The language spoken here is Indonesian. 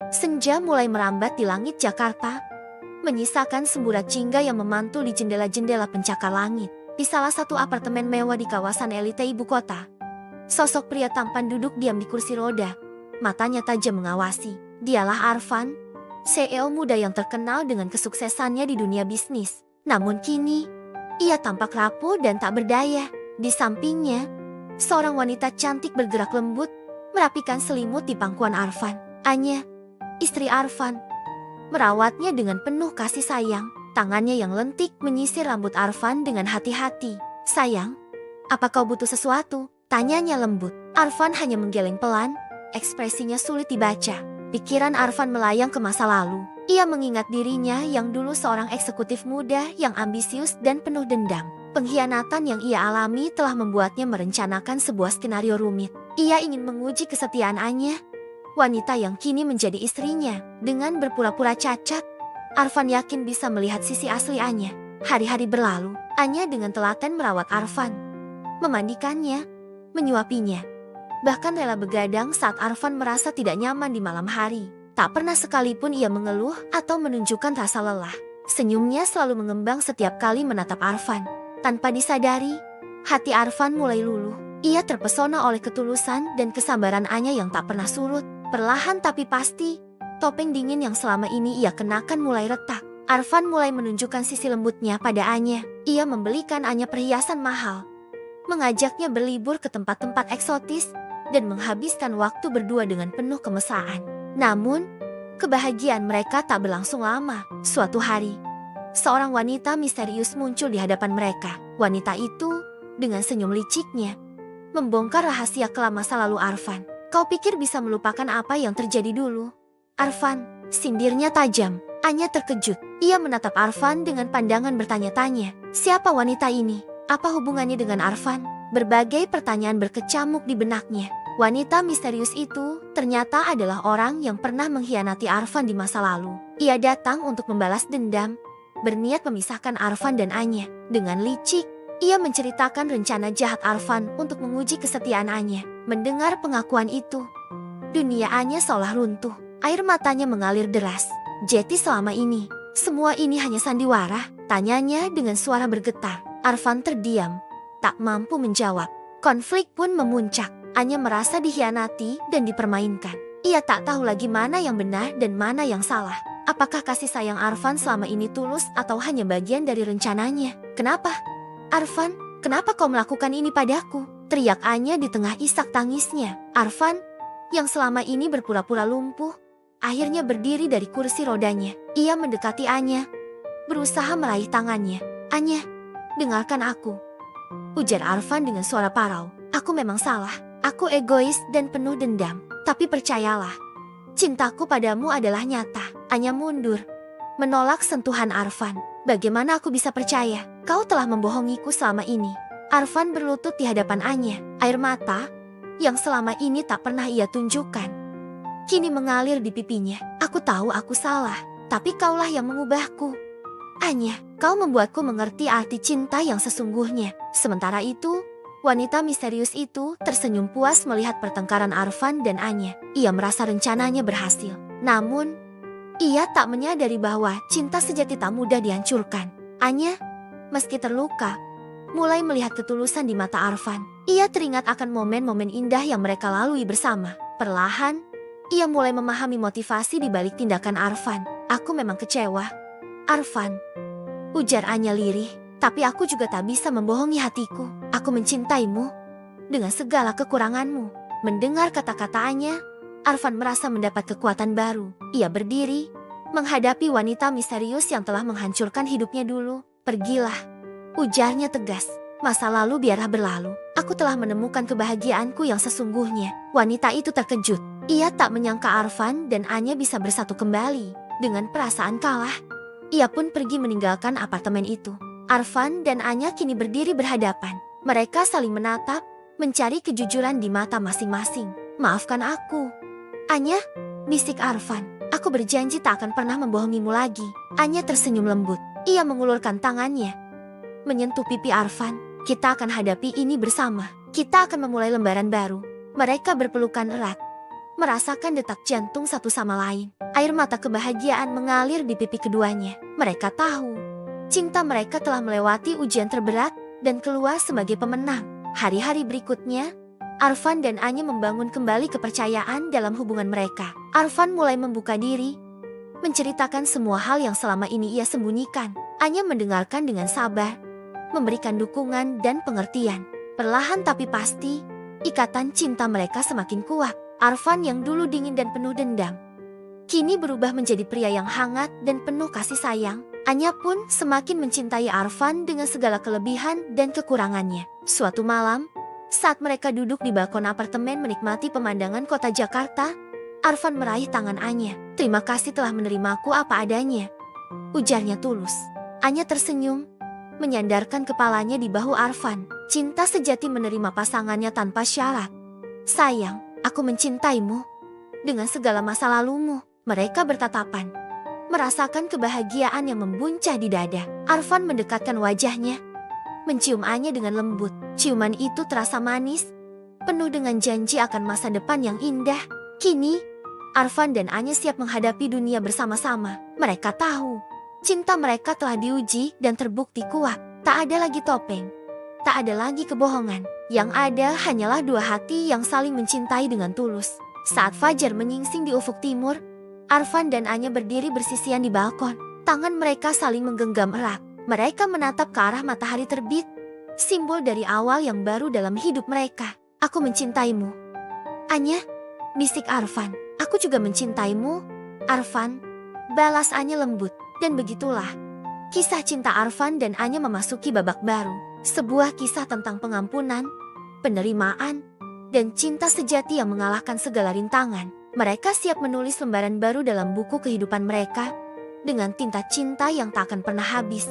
Senja mulai merambat di langit Jakarta, menyisakan semburat jingga yang memantul di jendela-jendela pencakar langit. Di salah satu apartemen mewah di kawasan elite ibu kota, sosok pria tampan duduk diam di kursi roda, matanya tajam mengawasi. Dialah Arfan, CEO muda yang terkenal dengan kesuksesannya di dunia bisnis. Namun kini, ia tampak rapuh dan tak berdaya. Di sampingnya, seorang wanita cantik bergerak lembut, merapikan selimut di pangkuan Arfan. Anya, istri Arfan, merawatnya dengan penuh kasih sayang. Tangannya yang lentik menyisir rambut Arfan dengan hati-hati. "Sayang, apa kau butuh sesuatu?" tanyanya lembut. Arfan hanya menggeleng pelan, ekspresinya sulit dibaca. Pikiran Arfan melayang ke masa lalu. Ia mengingat dirinya yang dulu seorang eksekutif muda yang ambisius dan penuh dendam. Pengkhianatan yang ia alami telah membuatnya merencanakan sebuah skenario rumit. Ia ingin menguji kesetiaan Anya, wanita yang kini menjadi istrinya. Dengan berpura-pura cacat, Arfan yakin bisa melihat sisi asli Anya. Hari-hari berlalu, Anya dengan telaten merawat Arfan, memandikannya, menyuapinya. Bahkan rela begadang saat Arfan merasa tidak nyaman di malam hari. Tak pernah sekalipun ia mengeluh atau menunjukkan rasa lelah. Senyumnya selalu mengembang setiap kali menatap Arfan. Tanpa disadari, hati Arfan mulai luluh. Ia terpesona oleh ketulusan dan kesabaran Anya yang tak pernah surut. Perlahan tapi pasti, topeng dingin yang selama ini ia kenakan mulai retak. Arfan mulai menunjukkan sisi lembutnya pada Anya. Ia membelikan Anya perhiasan mahal, mengajaknya berlibur ke tempat-tempat eksotis, dan menghabiskan waktu berdua dengan penuh kemesraan. Namun, kebahagiaan mereka tak berlangsung lama. Suatu hari, seorang wanita misterius muncul di hadapan mereka. Wanita itu, dengan senyum liciknya, membongkar rahasia kelam masa lalu Arfan. "Kau pikir bisa melupakan apa yang terjadi dulu, Arfan?" sindirnya tajam. Anya terkejut. Ia menatap Arfan dengan pandangan bertanya-tanya. Siapa wanita ini? Apa hubungannya dengan Arfan? Berbagai pertanyaan berkecamuk di benaknya. Wanita misterius itu ternyata adalah orang yang pernah mengkhianati Arfan di masa lalu. Ia datang untuk membalas dendam, berniat memisahkan Arfan dan Anya. Dengan licik, ia menceritakan rencana jahat Arfan untuk menguji kesetiaan Anya. Mendengar pengakuan itu, dunia Anya seolah runtuh. Air matanya mengalir deras. "Jadi selama ini, semua ini hanya sandiwara?" tanyanya dengan suara bergetar. Arfan terdiam, tak mampu menjawab. Konflik pun memuncak. Anya merasa dikhianati dan dipermainkan. Ia tak tahu lagi mana yang benar dan mana yang salah. Apakah kasih sayang Arfan selama ini tulus atau hanya bagian dari rencananya? "Kenapa? Arfan, kenapa kau melakukan ini padaku?" teriak Anya di tengah isak tangisnya. Arfan, yang selama ini berpura-pura lumpuh, akhirnya berdiri dari kursi rodanya. Ia mendekati Anya, berusaha meraih tangannya. "Anya, dengarkan aku," ujar Arfan dengan suara parau. "Aku memang salah. Aku egois dan penuh dendam. Tapi percayalah, cintaku padamu adalah nyata." Anya mundur, menolak sentuhan Arfan. "Bagaimana aku bisa percaya? Kau telah membohongiku selama ini." Arfan berlutut di hadapan Anya. Air mata, yang selama ini tak pernah ia tunjukkan, kini mengalir di pipinya. "Aku tahu aku salah, tapi kaulah yang mengubahku. Anya, kau membuatku mengerti arti cinta yang sesungguhnya." Sementara itu, wanita misterius itu tersenyum puas melihat pertengkaran Arfan dan Anya. Ia merasa rencananya berhasil. Namun, ia tak menyadari bahwa cinta sejati tak mudah dihancurkan. Anya, meski terluka, mulai melihat ketulusan di mata Arfan. Ia teringat akan momen-momen indah yang mereka lalui bersama. Perlahan, ia mulai memahami motivasi di balik tindakan Arfan. "Aku memang kecewa, Arfan," ujar Anya lirih. "Tapi aku juga tak bisa membohongi hatiku. Aku mencintaimu dengan segala kekuranganmu." Mendengar kata-kata Anya, Arfan merasa mendapat kekuatan baru. Ia berdiri, menghadapi wanita misterius yang telah menghancurkan hidupnya dulu. "Pergilah," ujarnya tegas. "Masa lalu biarlah berlalu. Aku telah menemukan kebahagiaanku yang sesungguhnya." Wanita itu terkejut. Ia tak menyangka Arfan dan Anya bisa bersatu kembali. Dengan perasaan kalah, ia pun pergi meninggalkan apartemen itu. Arfan dan Anya kini berdiri berhadapan. Mereka saling menatap, mencari kejujuran di mata masing-masing. "Maafkan aku, Anya," bisik Arfan. "Aku berjanji tak akan pernah membohongimu lagi." Anya tersenyum lembut. Ia mengulurkan tangannya, menyentuh pipi Arfan. "Kita akan hadapi ini bersama. Kita akan memulai lembaran baru." Mereka berpelukan erat, merasakan detak jantung satu sama lain. Air mata kebahagiaan mengalir di pipi keduanya. Mereka tahu, cinta mereka telah melewati ujian terberat dan keluar sebagai pemenang. Hari-hari berikutnya, Arfan dan Anya membangun kembali kepercayaan dalam hubungan mereka. Arfan mulai membuka diri, menceritakan semua hal yang selama ini ia sembunyikan. Anya mendengarkan dengan sabar, memberikan dukungan dan pengertian. Perlahan tapi pasti, ikatan cinta mereka semakin kuat. Arfan yang dulu dingin dan penuh dendam, kini berubah menjadi pria yang hangat dan penuh kasih sayang. Anya pun semakin mencintai Arfan dengan segala kelebihan dan kekurangannya. Suatu malam, saat mereka duduk di balkon apartemen menikmati pemandangan kota Jakarta, Arfan meraih tangan Anya. "Terima kasih telah menerimaku apa adanya," ujarnya tulus. Anya tersenyum, menyandarkan kepalanya di bahu Arfan. Cinta sejati menerima pasangannya tanpa syarat. "Sayang, aku mencintaimu dengan segala masa lalumu." Mereka bertatapan, merasakan kebahagiaan yang membuncah di dada. Arfan mendekatkan wajahnya, mencium Anya dengan lembut. Ciuman itu terasa manis, penuh dengan janji akan masa depan yang indah. Kini, Arfan dan Anya siap menghadapi dunia bersama-sama. Mereka tahu, cinta mereka telah diuji dan terbukti kuat. Tak ada lagi topeng, tak ada lagi kebohongan. Yang ada hanyalah dua hati yang saling mencintai dengan tulus. Saat fajar menyingsing di ufuk timur, Arfan dan Anya berdiri bersisian di balkon. Tangan mereka saling menggenggam erat. Mereka menatap ke arah matahari terbit, simbol dari awal yang baru dalam hidup mereka. "Aku mencintaimu, Anya," bisik Arfan. "Aku juga mencintaimu, Arfan," balas Anya lembut. Dan begitulah, kisah cinta Arfan dan Anya memasuki babak baru. Sebuah kisah tentang pengampunan, penerimaan, dan cinta sejati yang mengalahkan segala rintangan. Mereka siap menulis lembaran baru dalam buku kehidupan mereka dengan tinta cinta yang tak akan pernah habis.